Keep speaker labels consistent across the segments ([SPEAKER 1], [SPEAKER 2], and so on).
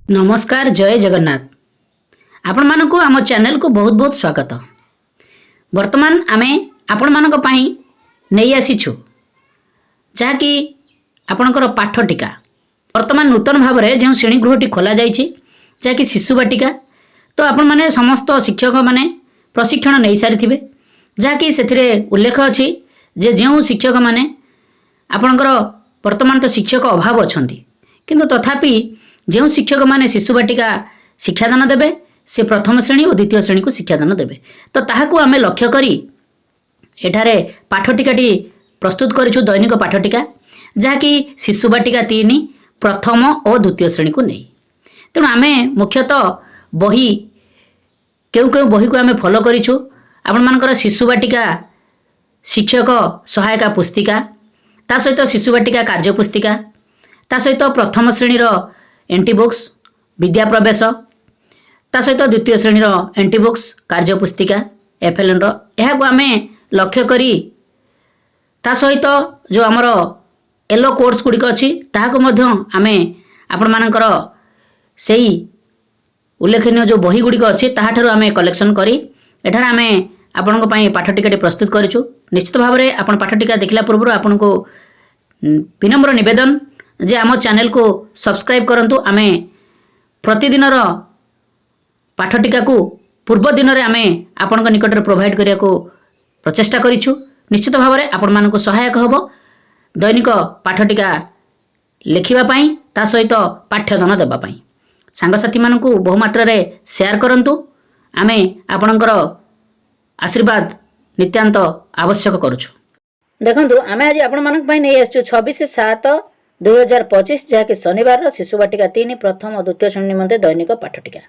[SPEAKER 1] नमस्कार जय जगन्नाथ आपण मानक आम चैनल को बहुत बहुत स्वागत। वर्तमान आमे आपण मानक पई नहीं आसीछु जहाँकि आपणकर पाठ टीका वर्तमान नूतन भाव में जो श्रेणीगृहटी खोल जाइए जहाँकि शिशु बाटिका तो आपण माने समस्त शिक्षक माने प्रशिक्षण नहीं सारी जहाँकि से उल्लेख अच्छी जे जो शिक्षक माने आपणकर वर्तमान तो शिक्षक अभाव अच्छा किंतु तथापि जो शिक्षक माने शिशु बाटिका शिक्षादान देवे से प्रथम श्रेणी और द्वितीय श्रेणी को शिक्षादान देवे तो ताहाकू आमे लक्ष्य करी एठारे पाठटिकाटी प्रस्तुत करिछु दैनिक पाठटिका जहाँकि शिशु बाटिका 3 प्रथम और द्वितीय श्रेणी को नहीं। तेणु आमे मुख्यतः बही केउ केउ बही को आमे फॉलो करिछु आपण मानकर शिशु बाटिका शिक्षक सहायता पुस्तिका ता सहित शिशु बाटिका कार्य पुस्तिका ता सहित प्रथम श्रेणी एंटी बुक्स विद्या प्रवेश ता सहित द्वितीय श्रेणी एंटी बुक्स कार्य पुस्तिका एफएलएन को आमे लक्ष्य करी ता सहित जो आमर येलो कोर्स गुड़िक अच्छी ताहाको मध्य आमे आपण मानकर सेही उल्लेखनीय जो बही गुड़िक अच्छी ताहाठारु आमे कलेक्शन करी एठार आमे आपनको पई पाठटिकाटी प्रस्तुत करिछु। निश्चित भाव में आपण पाठटिका देखला पूर्व आपनको विनम्र निवेदन जे आम चैनल को सब्सक्राइब करंतु आमे प्रतिदिन पाठटिका को पूर्व दिन में आमे आपण निकट में प्रोवाइड करिया को प्रचेष्टा करिछु। निश्चित भाव में आपण मानको सहायक हबो दैनिक पाठटिका लिखिबा पई ता सहित पाठ्यदान देबा पई सांगसाथी मानकू बहुमात्रा रे शेयर करंतु आमे आपणकर आशीर्वाद नित्यांत आवश्यक करुछु।
[SPEAKER 2] देखंतु आमे आज आपण मानक पई नै आछु 26/7/2025 जहाँकि शनिवार शिशु बाटिका 3 प्रथम और द्वितीय श्रेणी निमंते दैनिक पाठटिका।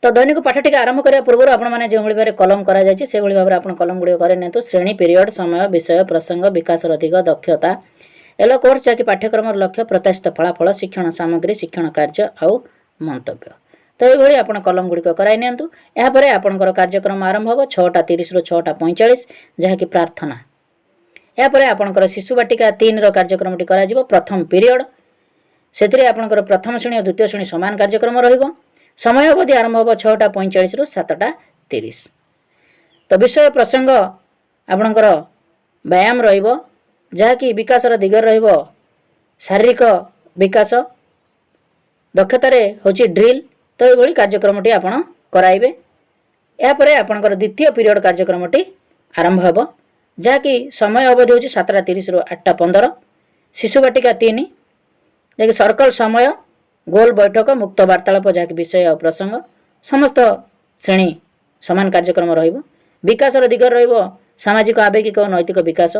[SPEAKER 2] तो दैनिक पाठटिका आरंभ करने पूर्व आपण मैंने जो भाव कलम कर भाव आप कलम गुड़ कर श्रेणी पीरियड समय विषय प्रसंग विकास अधिक दक्षता एलो कोर्स जहाँकि पाठ्यक्रम लक्ष्य प्रत्याशित फलाफल शिक्षण सामग्री शिक्षण कार्य आउ मंतव्य तो ये आप कलम गुड़िक कराई आपंकर कार्यक्रम आरंभ हो 6:30 ରୁ 6:45 जहाँकि प्रार्थना यापर आपंकर शिशु बाटिका 3 कार्यक्रम टी प्रथम पीरियड से आपंकर प्रथम श्रेणी और द्वितीय श्रेणी सामान कार्यक्रम रहिबो समय अवधि आरंभ हो 6:45 ରୁ 7:30 तो विषय प्रसंग आपणकर व्यायाम रहिबो जहाँकि विकासर दिगर रहिबो शारीरिक विकास दक्षतार होची ड्रिल तो ये कार्यक्रम टी आपण कराइबे। यापर आपणकर द्वितीय पीरियड कार्यक्रम टी आरंभ हो जहाँकि समय अवधि होची 7:30 ରୁ 8:15 शिशु बाटिका 3 जहाँकि सर्कल समय गोल बैठक मुक्त वार्तालाप जहाँकि विषय और प्रसंग समस्त श्रेणी समान कार्यक्रम रहिबो विकासर दिगर रहिबो सामाजिक आवेगिक और नैतिक विकास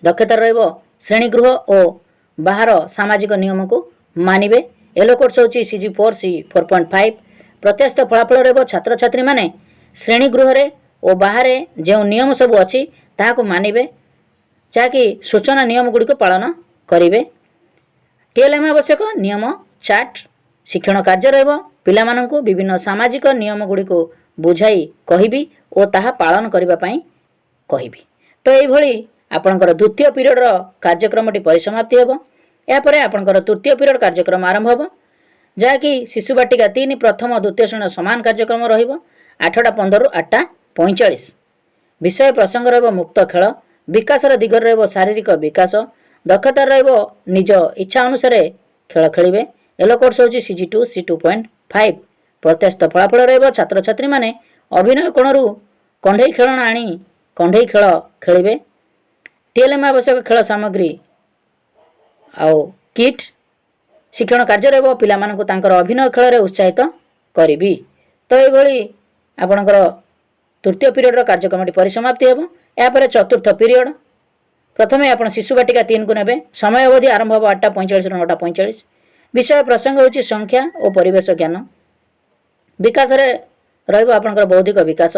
[SPEAKER 2] दक्षता रहिबो श्रेणी गृह और बाहर सामाजिक नियम को मानिबे एलो कोर्स होची सीजी 4C 4.5 प्रत्याशित फलाफल रहिबो छात्र छात्री माने श्रेणी गृह रे और बाहर जो नियम सब अच्छी ताहाको मानिबे जहाँकि सूचना नियम गुड़िक पालन करिवे टीएलएम आवश्यक नियम चार्ट शिक्षण कार्य रहिबो पिलामानंकु विभिन्न सामाजिक नियम गुड़िक बुझाई कहिबी और ताहा पालन करिबा पई कहिबी तो एई भली आपनकर द्वितीय पीरियड कार्यक्रम टी परिसमाप्ति हेबो। यापर आपनकर तृतीय पीरियड कार्यक्रम आरंभ हेबो जहाँकि शिशु बाटिका 3 प्रथम और द्वितीय श्रेणी समान कार्यक्रम रहिबो 8:15 ରୁ 8:45 विषय प्रसंग रहिबो मुक्त खेल विकासर दिगर रहिबो शारीरिक विकास दक्षता रहिबो निज इच्छा अनुसार खेल खेलिबे एलो कोर्स होची सीजी 2C 2.5 प्रत्याशित फलाफल रहिबो छात्र छात्री माने अभिनय कोणरू कंढई खेलना आनी कंढई खेल खेलिबे टीएलएम आवश्यक खेल सामग्री आउ किट शिक्षण कार्य रहिबो पिलामानकु तांकर अभिनय खेल रे उत्साहित करिबी तो ये भली आपणकर तृतीय पीरियड कार्यक्रम परिसमाप्ति हेबो। यापर चतुर्थ पीरियड प्रथमे आपण शिशु बाटिका 3 को नेबे समय अवधि आरंभ हो 8:45 ରୁ 9:45 विषय प्रसंग होची संख्या और परिवेश ज्ञान विकास रे रहिबो आपणकर बौद्धिक विकास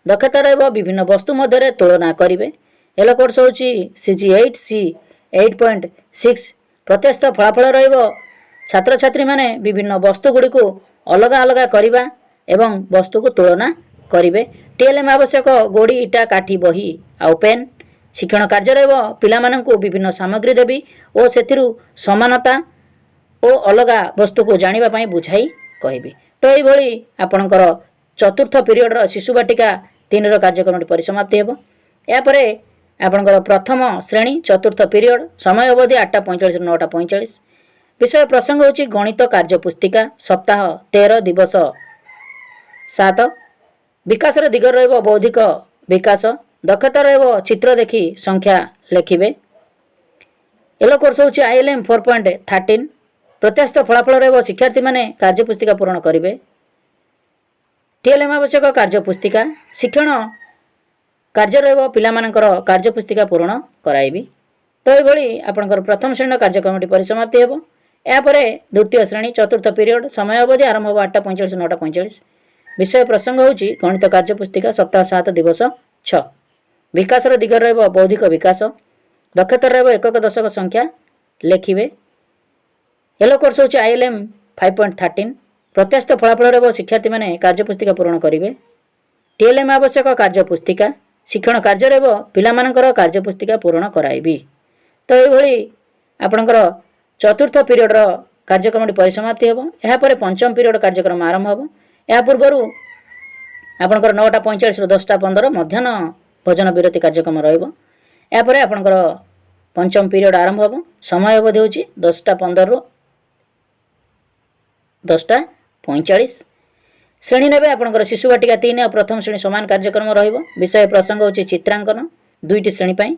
[SPEAKER 2] दक्षता रहिबो विभिन्न वस्तु मध्य रे तुलना करिवे एलो कोर्स होची सीजी 8C 8.6 प्रत्याशित फलाफल रहिबो छात्र छात्री माने विभिन्न वस्तु गुड़ी को अलग अलग करिबा एवं वस्तु को तुलना करिवे टीएलएम आवश्यक गोड़ी इटा काठी बही आउ पेन शिक्षण कार्य रहिबो पिलामानंकु विभिन्न सामग्री देबी और सेथिरु समानता ଓ ଅଲଗା ବସ୍ତୁକୁ ଜାଣିବା ପାଇଁ ବୁଝାଇ କହିବି। ତ ଏଇଭଳି ଆପଣଙ୍କର ଚତୁର୍ଥ ପିରିୟଡ଼ର ଶିଶୁ ବାଟିକା 3ର କାର୍ଯ୍ୟକ୍ରମଟି ପରିସମାପ୍ତି ହେବ। ଏହାପରେ ଆପଣଙ୍କର ପ୍ରଥମ ଶ୍ରେଣୀ ଚତୁର୍ଥ ପିରିୟଡ଼, ସମୟ ଅବଧି 8:45 ରୁ 9:45। ବିଷୟ ପ୍ରସଙ୍ଗ ହେଉଛି ଗଣିତ କାର୍ଯ୍ୟ ପୁସ୍ତିକା, ସପ୍ତାହ 13, ଦିବସ 7। ବିକାଶର ଦିଗରେ ରହିବ ବୌଦ୍ଧିକ ବିକାଶ, ଦକ୍ଷତା ରହିବ ଚିତ୍ର ଦେଖି ସଂଖ୍ୟା ଲେଖିବେ। ଏଲୋ କୋର୍ସ ହେଉଛି ILM 4.13। ପ୍ରତ୍ୟାଶିତ ଫଳାଫଳ ରହିବ ଶିକ୍ଷାର୍ଥୀମାନେ କାର୍ଯ୍ୟ ପୁସ୍ତିକା ପୂରଣ କରିବେ। TLM ଆବଶ୍ୟକ କାର୍ଯ୍ୟ ପୁସ୍ତିକା, ଶିକ୍ଷଣ କାର୍ଯ୍ୟ ରହିବ ପିଲାମାନଙ୍କର କାର୍ଯ୍ୟ ପୁସ୍ତିକା ପୂରଣ କରାଇବି। ତ ଏଇଭଳି ଆପଣଙ୍କର ପ୍ରଥମ ଶ୍ରେଣୀର କାର୍ଯ୍ୟକ୍ରମଟି ପରିସମାପ୍ତି ହେବ। ଏହାପରେ ଦ୍ୱିତୀୟ ଶ୍ରେଣୀ ଚତୁର୍ଥ ପିରିୟଡ଼, ସମୟ ଅବଧି ଆରମ୍ଭ ହେବ 8:45 ରୁ 9:45। ବିଷୟ ପ୍ରସଙ୍ଗ ହେଉଛି ଗଣିତ କାର୍ଯ୍ୟ ପୁସ୍ତିକା, ସପ୍ତାହ 7, ଦିବସ 6। ବିକାଶର ଦିଗରେ ରହିବ ବୌଦ୍ଧିକ ବିକାଶ, ଦକ୍ଷତା ରହିବ ଏକକ ଦଶକ ସଂଖ୍ୟା ଲେଖିବେ। ଏଲୋ କୋର୍ସ ହେଉଛି ILM 5.13। ପ୍ରତ୍ୟାଶିତ ଫଳାଫଳ ରହିବ ଶିକ୍ଷାର୍ଥୀମାନେ କାର୍ଯ୍ୟ ପୁସ୍ତିକା ପୂରଣ କରିବେ। TLM ଆବଶ୍ୟକ କାର୍ଯ୍ୟ ପୁସ୍ତିକା, ଶିକ୍ଷଣ କାର୍ଯ୍ୟ ରହିବ ପିଲାମାନଙ୍କର କାର୍ଯ୍ୟ ପୁସ୍ତିକା ପୂରଣ କରାଇବି। ତ ଏଇଭଳି ଆପଣଙ୍କର ଚତୁର୍ଥ ପିରିୟଡ଼ର କାର୍ଯ୍ୟକ୍ରମଟି ପରିସମାପ୍ତି ହେବ। ଏହାପରେ ପଞ୍ଚମ ପିରିୟଡ଼ କାର୍ଯ୍ୟକ୍ରମ ଆରମ୍ଭ ହେବ। ଏହା ପୂର୍ବରୁ ଆପଣଙ୍କର 9:45 ରୁ 10:15 ମଧ୍ୟାହ୍ନ ଭୋଜନ ବିରତି କାର୍ଯ୍ୟକ୍ରମ ରହିବ। ଏହାପରେ ଆପଣଙ୍କର ପଞ୍ଚମ ପିରିୟଡ଼ ଆରମ୍ଭ ହେବ। ସମୟ ଅବଧି ହେଉଛି 10:15 ରୁ 10:45। ଶ୍ରେଣୀ ନେବେ ଆପଣଙ୍କର ଶିଶୁ ବାଟିକା 3 ଆଉ ପ୍ରଥମ ଶ୍ରେଣୀ ସମାନ କାର୍ଯ୍ୟକ୍ରମ ରହିବ। ବିଷୟ ପ୍ରସଙ୍ଗ ହେଉଛି ଚିତ୍ରାଙ୍କନ, 2ଟି ଶ୍ରେଣୀ ପାଇଁ।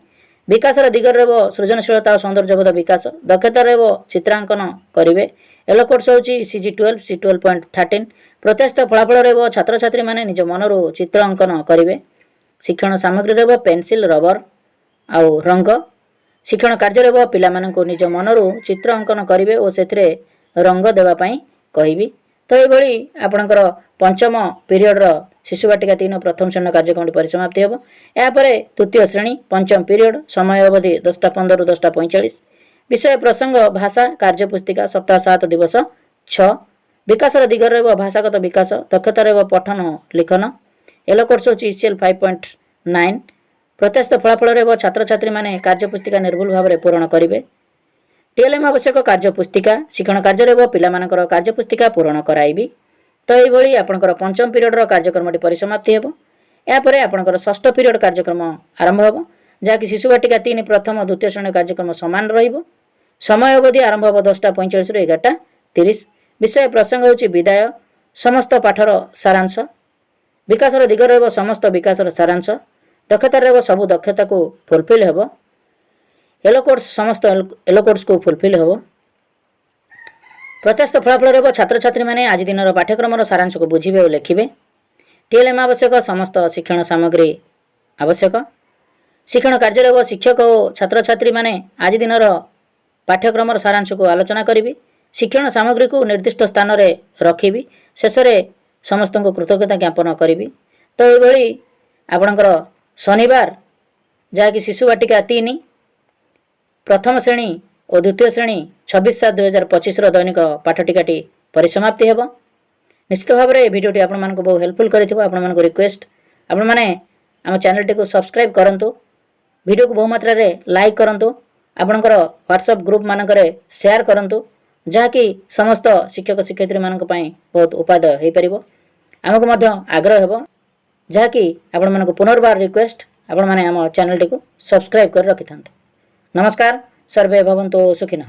[SPEAKER 2] ବିକାଶର ଦିଗରେ ରହିବ ସୃଜନଶୀଳତା ଓ ସୌନ୍ଦର୍ଯ୍ୟବୋଧ ବିକାଶ, ଦକ୍ଷତା ରହିବ ଚିତ୍ରାଙ୍କନ କରିବେ। ଏଲୋ କୋର୍ସ ହେଉଛି CG12 C12.13। ପ୍ରତ୍ୟାଶିତ ଫଳାଫଳ ରହିବ ଛାତ୍ରଛାତ୍ରୀମାନେ ନିଜ ମନରୁ ଚିତ୍ର ଅଙ୍କନ କରିବେ। ଶିକ୍ଷଣ ସାମଗ୍ରୀ ରହିବ ପେନସିଲ, ରବର ଆଉ ରଙ୍ଗ। ଶିକ୍ଷଣ କାର୍ଯ୍ୟ ରହିବ ପିଲାମାନଙ୍କୁ ନିଜ ମନରୁ ଚିତ୍ର ଅଙ୍କନ କରିବେ ଓ ସେଥିରେ ରଙ୍ଗ ଦେବା ପାଇଁ କହିବି। ତ ଏଇଭଳି ଆପଣଙ୍କର ପଞ୍ଚମ ପିରିୟଡ଼ର ଶିଶୁ ବାଟିକା 3 ପ୍ରଥମ ଶ୍ରେଣୀର କାର୍ଯ୍ୟକ୍ରମଟି ପରିସମାପ୍ତି ହେବ। ଏହାପରେ ତୃତୀୟ ଶ୍ରେଣୀ ପଞ୍ଚମ ପିରିୟଡ଼, ସମୟ ଅବଧି 10:15 ରୁ 10:45। ବିଷୟ ପ୍ରସଙ୍ଗ ଭାଷା କାର୍ଯ୍ୟ ପୁସ୍ତିକା, ସପ୍ତାହ 7, ଦିବସ 6। ବିକାଶର ଦିଗରେ ରହିବ ଭାଷାଗତ ବିକାଶ, ଦକ୍ଷତା ରହିବ ପଠନ ଲିଖନ। ଏଲୋ କୋର୍ସ ହେଉଛି ECL 5.9। ପ୍ରତ୍ୟାଶିତ ଫଳାଫଳ ରହିବ ଛାତ୍ରଛାତ୍ରୀମାନେ କାର୍ଯ୍ୟ ପୁସ୍ତିକା ନିର୍ଭୁଲ ଭାବରେ ପୂରଣ କରିବେ। TLM ଆବଶ୍ୟକ କାର୍ଯ୍ୟ ପୁସ୍ତିକା, ଶିକ୍ଷଣ କାର୍ଯ୍ୟ ରହିବ ପିଲାମାନଙ୍କର କାର୍ଯ୍ୟ ପୁସ୍ତିକା ପୂରଣ କରାଇବି। ତ ଏଇଭଳି ଆପଣଙ୍କର ପଞ୍ଚମ ପିରିୟଡ଼ର କାର୍ଯ୍ୟକ୍ରମଟି ପରିସମାପ୍ତି ହେବ। ଏହାପରେ ଆପଣଙ୍କର ଷଷ୍ଠ ପିରିୟଡ଼ କାର୍ଯ୍ୟକ୍ରମ ଆରମ୍ଭ ହେବ, ଯାହାକି ଶିଶୁ ବାଟିକା 3 ପ୍ରଥମ ଦ୍ୱିତୀୟ ଶ୍ରେଣୀ କାର୍ଯ୍ୟକ୍ରମ ସମାନ ରହିବ। ସମୟ ଅବଧି ଆରମ୍ଭ ହେବ 10:45 ରୁ 11:30। ବିଷୟ ପ୍ରସଙ୍ଗ ହେଉଛି ବିଦାୟ, ସମସ୍ତ ପାଠର ସାରାଂଶ। ବିକାଶର ଦିଗ ରହିବ ସମସ୍ତ ବିକାଶର ସାରାଂଶ, ଦକ୍ଷତା ରହିବ ସବୁ ଦକ୍ଷତାକୁ ଫୁଲଫିଲ୍ ହେବ। ଏଲୋ କୋର୍ସ ସମସ୍ତ ଏଲୋ କୋର୍ସକୁ ଫୁଲଫିଲ୍ ହେବ। ପ୍ରତ୍ୟାଶିତ ଫଳାଫଳ ରହିବ ଛାତ୍ରଛାତ୍ରୀମାନେ ଆଜି ଦିନର ପାଠ୍ୟକ୍ରମର ସାରାଂଶକୁ ବୁଝିବେ ଓ ଲେଖିବେ। TLM ଆବଶ୍ୟକ ସମସ୍ତ ଶିକ୍ଷଣ ସାମଗ୍ରୀ ଆବଶ୍ୟକ। ଶିକ୍ଷଣ କାର୍ଯ୍ୟ ରହିବ ଶିକ୍ଷକ ଓ ଛାତ୍ରଛାତ୍ରୀମାନେ ଆଜି ଦିନର ପାଠ୍ୟକ୍ରମର ସାରାଂଶକୁ ଆଲୋଚନା କରିବି। ଶିକ୍ଷଣ ସାମଗ୍ରୀକୁ ନିର୍ଦ୍ଦିଷ୍ଟ ସ୍ଥାନରେ ରଖିବି। ଶେଷରେ ସମସ୍ତଙ୍କୁ କୃତଜ୍ଞତା ଜ୍ଞାପନ କରିବି। ତ ଏଇଭଳି ଆପଣଙ୍କର ଶନିବାର, ଯାହାକି ଶିଶୁ ବାଟିକା 3 ପ୍ରଥମ ଶ୍ରେଣୀ ଓ ଦ୍ୱିତୀୟ ଶ୍ରେଣୀ 26/7/2025ର ଦୈନିକ ପାଠଟିକାଟି ପରିସମାପ୍ତି ହେବ। ନିଶ୍ଚିତ ଭାବରେ ଏହି ଭିଡ଼ିଓଟି ଆପଣମାନଙ୍କୁ ବହୁ ହେଲ୍ପଫୁଲ୍ କରିଥିବ। ଆପଣମାନଙ୍କୁ ରିକ୍ୱେଷ୍ଟ, ଆପଣମାନେ ଆମ ଚ୍ୟାନେଲଟିକୁ ସବସ୍କ୍ରାଇବ୍ କରନ୍ତୁ, ଭିଡ଼ିଓକୁ ବହୁମାତ୍ରାରେ ଲାଇକ୍ କରନ୍ତୁ, ଆପଣଙ୍କର ହ୍ୱାଟ୍ସଆପ୍ ଗ୍ରୁପ୍ ମାନଙ୍କରେ ସେୟାର କରନ୍ତୁ, ଯାହାକି ସମସ୍ତ ଶିକ୍ଷକ ଶିକ୍ଷୟିତ୍ରୀମାନଙ୍କ ପାଇଁ ବହୁତ ଉପାଦେୟ ହୋଇପାରିବ। ଆମକୁ ମଧ୍ୟ ଆଗ୍ରହ ହେବ, ଯାହାକି ଆପଣମାନଙ୍କୁ ପୁନର୍ବାର ରିକ୍ୱେଷ୍ଟ, ଆପଣମାନେ ଆମ ଚ୍ୟାନେଲଟିକୁ ସବସ୍କ୍ରାଇବ୍ କରି ରଖିଥାନ୍ତୁ। ନମସ୍କାର, ସର୍ବେ ଭବନ୍ତୁ ସୁଖିନଃ।